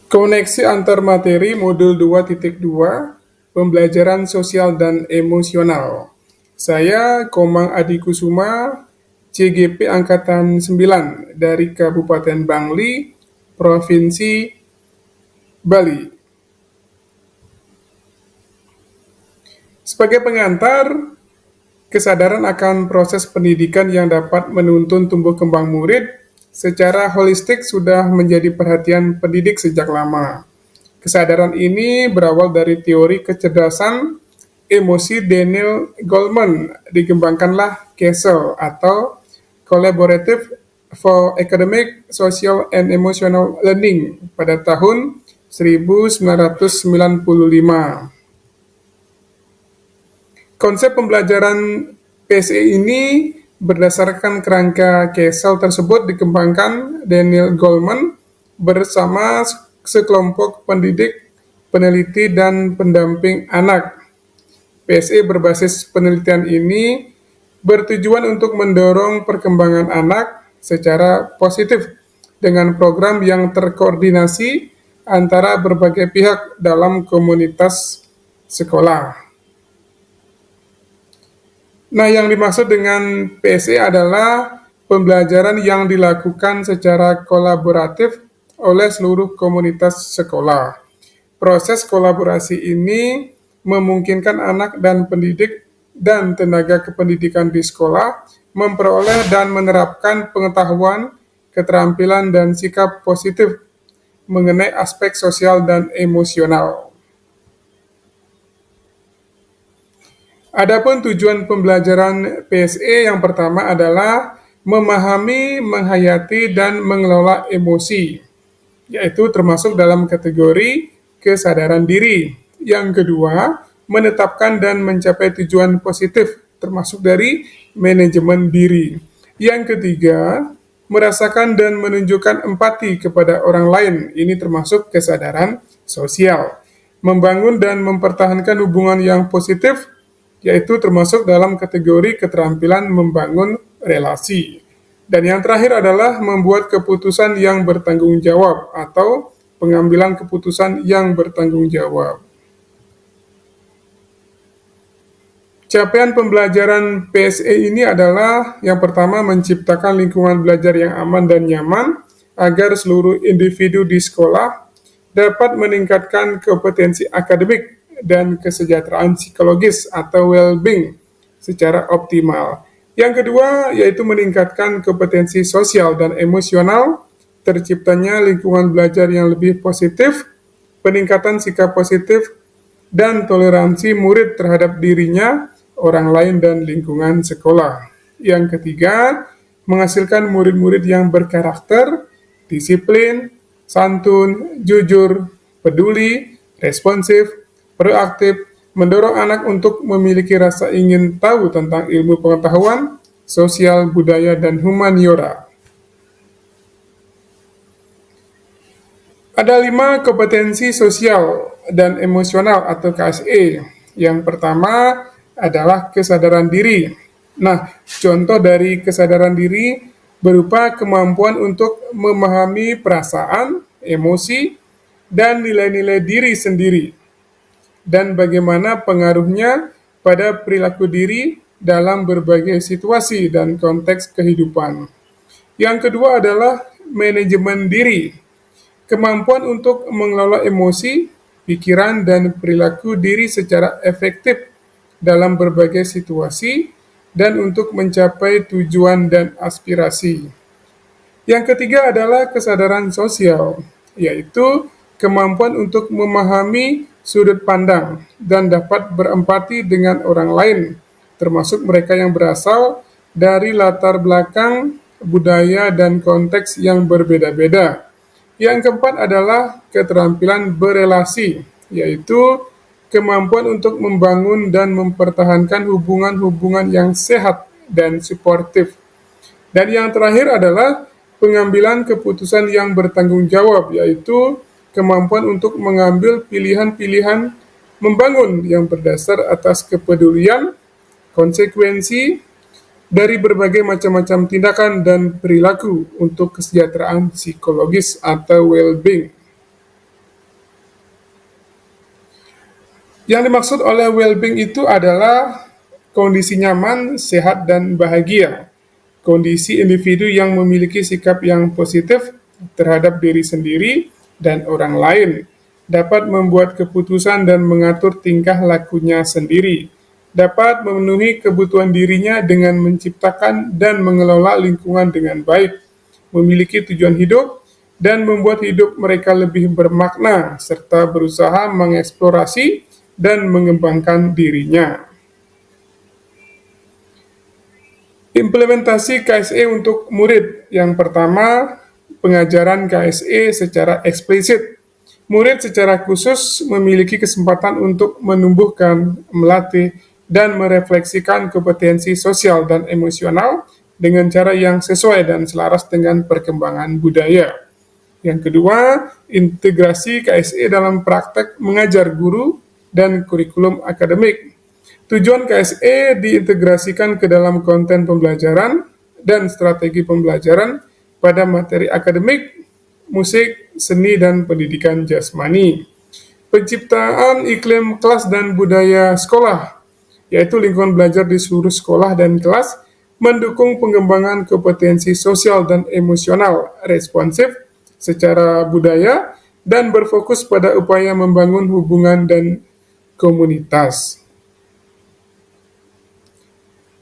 Koneksi antar materi modul 2.2 Pembelajaran Sosial dan Emosional. Saya Komang Adi Kusuma, CGP Angkatan 9 dari Kabupaten Bangli, Provinsi Bali. Sebagai pengantar, kesadaran akan proses pendidikan yang dapat menuntun tumbuh kembang murid secara holistik sudah menjadi perhatian pendidik sejak lama. Kesadaran ini berawal dari teori kecerdasan emosi Daniel Goleman, dikembangkanlah CASEL atau Collaborative for Academic, Social, and Emotional Learning pada tahun 1995. Konsep pembelajaran PSE ini berdasarkan kerangka CASEL tersebut dikembangkan Daniel Goleman bersama sekelompok pendidik, peneliti, dan pendamping anak. PSE berbasis penelitian ini bertujuan untuk mendorong perkembangan anak secara positif dengan program yang terkoordinasi antara berbagai pihak dalam komunitas sekolah. Nah, yang dimaksud dengan PSE adalah pembelajaran yang dilakukan secara kolaboratif oleh seluruh komunitas sekolah. Proses kolaborasi ini memungkinkan anak dan pendidik dan tenaga kependidikan di sekolah memperoleh dan menerapkan pengetahuan, keterampilan, dan sikap positif mengenai aspek sosial dan emosional. Adapun tujuan pembelajaran PSE yang pertama adalah memahami, menghayati, dan mengelola emosi, yaitu termasuk dalam kategori kesadaran diri. Yang kedua, menetapkan dan mencapai tujuan positif, termasuk dari manajemen diri. Yang ketiga, merasakan dan menunjukkan empati kepada orang lain. Ini termasuk kesadaran sosial. Membangun dan mempertahankan hubungan yang positif, yaitu termasuk dalam kategori keterampilan membangun relasi. Dan yang terakhir adalah membuat keputusan yang bertanggung jawab atau pengambilan keputusan yang bertanggung jawab. Capaian pembelajaran PSE ini adalah yang pertama menciptakan lingkungan belajar yang aman dan nyaman agar seluruh individu di sekolah dapat meningkatkan kompetensi akademik dan kesejahteraan psikologis atau well-being secara optimal. Yang kedua yaitu meningkatkan kompetensi sosial dan emosional, terciptanya lingkungan belajar yang lebih positif, peningkatan sikap positif, dan toleransi murid terhadap dirinya, orang lain, dan lingkungan sekolah. Yang ketiga, menghasilkan murid-murid yang berkarakter, disiplin, santun, jujur, peduli, responsif, proaktif, mendorong anak untuk memiliki rasa ingin tahu tentang ilmu pengetahuan, sosial, budaya, dan humaniora. Ada 5 kompetensi sosial dan emosional atau KSE. Yang pertama adalah kesadaran diri. Nah, contoh dari kesadaran diri berupa kemampuan untuk memahami perasaan, emosi, dan nilai-nilai diri sendiri, dan bagaimana pengaruhnya pada perilaku diri dalam berbagai situasi dan konteks kehidupan. Yang kedua adalah manajemen diri, kemampuan untuk mengelola emosi, pikiran, dan perilaku diri secara efektif dalam berbagai situasi dan untuk mencapai tujuan dan aspirasi. Yang ketiga adalah kesadaran sosial, yaitu kemampuan untuk memahami sudut pandang dan dapat berempati dengan orang lain, termasuk mereka yang berasal dari latar belakang, budaya, dan konteks yang berbeda-beda. Yang keempat adalah keterampilan berelasi, yaitu kemampuan untuk membangun dan mempertahankan hubungan-hubungan yang sehat dan suportif. Dan yang terakhir adalah pengambilan keputusan yang bertanggung jawab, yaitu kemampuan untuk mengambil pilihan-pilihan membangun yang berdasar atas kepedulian, konsekuensi dari berbagai macam-macam tindakan dan perilaku untuk kesejahteraan psikologis atau well-being. Yang dimaksud oleh well-being itu adalah kondisi nyaman, sehat, dan bahagia. Kondisi individu yang memiliki sikap yang positif terhadap diri sendiri dan orang lain, dapat membuat keputusan dan mengatur tingkah lakunya sendiri, dapat memenuhi kebutuhan dirinya dengan menciptakan dan mengelola lingkungan dengan baik, memiliki tujuan hidup, dan membuat hidup mereka lebih bermakna, serta berusaha mengeksplorasi dan mengembangkan dirinya. Implementasi KSE untuk murid. Yang pertama, pengajaran KSE secara eksplisit. Murid secara khusus memiliki kesempatan untuk menumbuhkan, melatih, dan merefleksikan kompetensi sosial dan emosional dengan cara yang sesuai dan selaras dengan perkembangan budaya. Yang kedua, integrasi KSE dalam praktek mengajar guru dan kurikulum akademik. Tujuan KSE diintegrasikan ke dalam konten pembelajaran dan strategi pembelajaran pada materi akademik, musik, seni, dan pendidikan jasmani. Penciptaan iklim kelas dan budaya sekolah, yaitu lingkungan belajar di seluruh sekolah dan kelas, mendukung pengembangan kompetensi sosial dan emosional, responsif secara budaya, dan berfokus pada upaya membangun hubungan dan komunitas.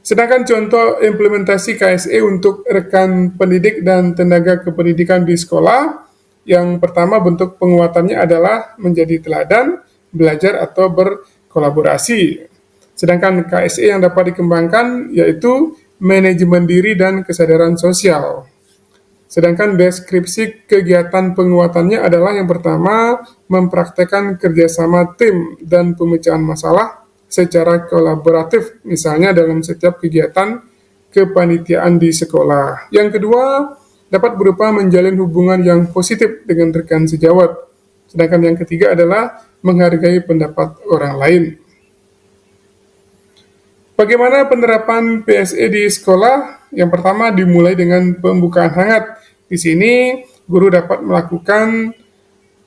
Sedangkan contoh implementasi KSE untuk rekan pendidik dan tenaga kependidikan di sekolah, yang pertama bentuk penguatannya adalah menjadi teladan, belajar atau berkolaborasi. Sedangkan KSE yang dapat dikembangkan yaitu manajemen diri dan kesadaran sosial. Sedangkan deskripsi kegiatan penguatannya adalah yang pertama, mempraktekkan kerjasama tim dan pemecahan masalah secara kolaboratif, misalnya dalam setiap kegiatan kepanitiaan di sekolah. Yang kedua, dapat berupa menjalin hubungan yang positif dengan rekan sejawat. Sedangkan yang ketiga adalah menghargai pendapat orang lain. Bagaimana penerapan PSE di sekolah? Yang pertama dimulai dengan pembukaan hangat. Di sini guru dapat melakukan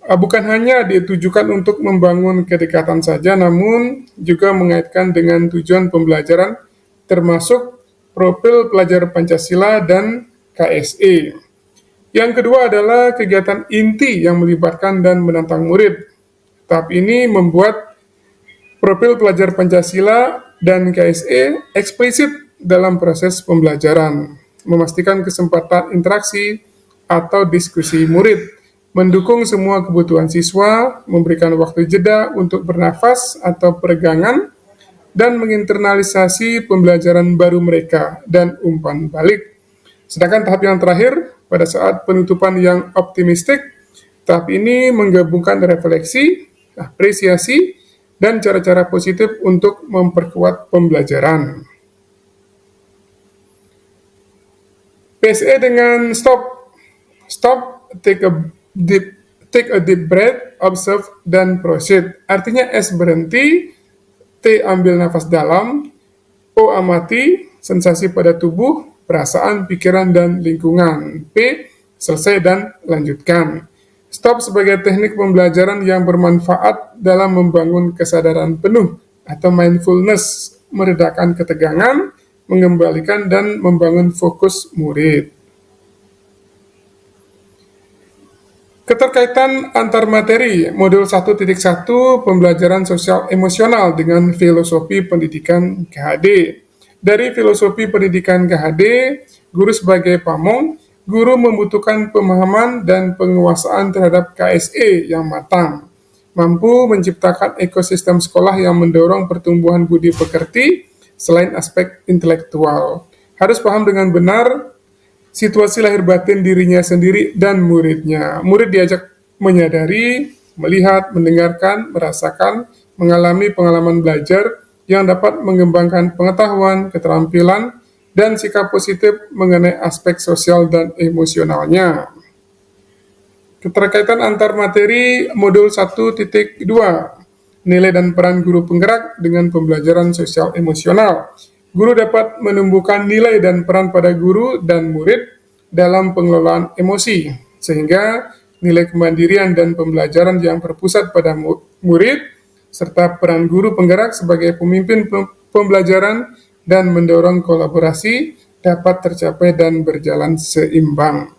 bukan hanya ditujukan untuk membangun kedekatan saja, namun juga mengaitkan dengan tujuan pembelajaran termasuk profil pelajar Pancasila dan KSE. Yang kedua adalah kegiatan inti yang melibatkan dan menantang murid. Tahap ini membuat profil pelajar Pancasila dan KSE eksplisit dalam proses pembelajaran, memastikan kesempatan interaksi atau diskusi murid, mendukung semua kebutuhan siswa, memberikan waktu jeda untuk bernafas atau peregangan, dan menginternalisasi pembelajaran baru mereka dan umpan balik. Sedangkan tahap yang terakhir, pada saat penutupan yang optimistik, tahap ini menggabungkan refleksi, apresiasi, dan cara-cara positif untuk memperkuat pembelajaran. PSE dengan stop, take a deep breath, observe, dan proceed. Artinya S berhenti, T ambil nafas dalam, O amati, sensasi pada tubuh, perasaan, pikiran, dan lingkungan. P selesai dan lanjutkan. Stop sebagai teknik pembelajaran yang bermanfaat dalam membangun kesadaran penuh atau mindfulness, meredakan ketegangan, mengembalikan dan membangun fokus murid. Keterkaitan antar materi, modul 1.1 pembelajaran sosial emosional dengan filosofi pendidikan KHD. Dari filosofi pendidikan KHD, guru sebagai pamong, guru membutuhkan pemahaman dan penguasaan terhadap KSE yang matang, mampu menciptakan ekosistem sekolah yang mendorong pertumbuhan budi pekerti selain aspek intelektual. Harus paham dengan benar situasi lahir batin dirinya sendiri dan muridnya. Murid diajak menyadari, melihat, mendengarkan, merasakan, mengalami pengalaman belajar yang dapat mengembangkan pengetahuan, keterampilan, dan sikap positif mengenai aspek sosial dan emosionalnya. Keterkaitan antar materi modul 1.2, nilai dan peran guru penggerak dengan pembelajaran sosial emosional. Guru dapat menumbuhkan nilai dan peran pada guru dan murid dalam pengelolaan emosi, sehingga nilai kemandirian dan pembelajaran yang berpusat pada murid serta peran guru penggerak sebagai pemimpin pembelajaran dan mendorong kolaborasi dapat tercapai dan berjalan seimbang.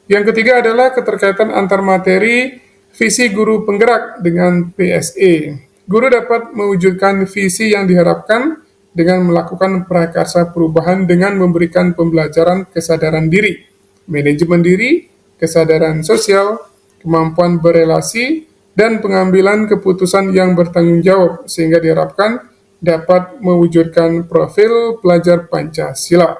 Yang ketiga adalah keterkaitan antar materi visi guru penggerak dengan PSE. Guru dapat mewujudkan visi yang diharapkan dengan melakukan prakarsa perubahan dengan memberikan pembelajaran kesadaran diri, manajemen diri, kesadaran sosial, kemampuan berelasi, dan pengambilan keputusan yang bertanggung jawab sehingga diharapkan dapat mewujudkan profil pelajar Pancasila.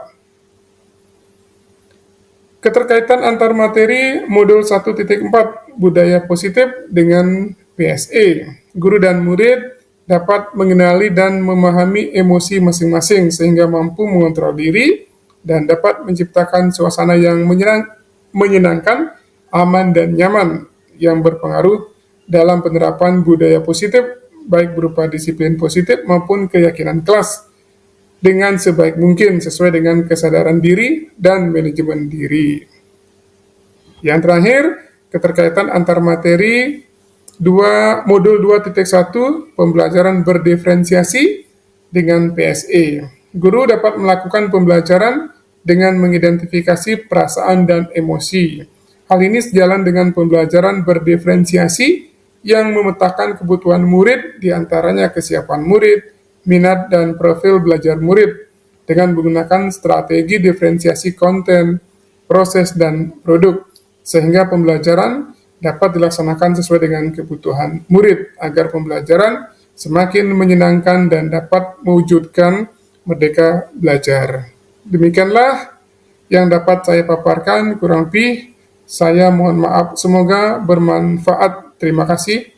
Keterkaitan antar materi modul 1.4 budaya positif dengan PSE. Guru dan murid dapat mengenali dan memahami emosi masing-masing sehingga mampu mengontrol diri dan dapat menciptakan suasana yang menyenangkan, aman dan nyaman yang berpengaruh dalam penerapan budaya positif baik berupa disiplin positif maupun keyakinan kelas dengan sebaik mungkin sesuai dengan kesadaran diri dan manajemen diri. Yang terakhir, keterkaitan antar materi modul 2.1 pembelajaran berdiferensiasi dengan PSE. Guru dapat melakukan pembelajaran dengan mengidentifikasi perasaan dan emosi. Hal ini sejalan dengan pembelajaran berdiferensiasi yang memetakan kebutuhan murid, diantaranya kesiapan murid, minat dan profil belajar murid dengan menggunakan strategi diferensiasi konten, proses, dan produk, sehingga pembelajaran dapat dilaksanakan sesuai dengan kebutuhan murid agar pembelajaran semakin menyenangkan dan dapat mewujudkan merdeka belajar. Demikianlah yang dapat saya paparkan, kurang lebih saya mohon maaf, semoga bermanfaat. Terima kasih.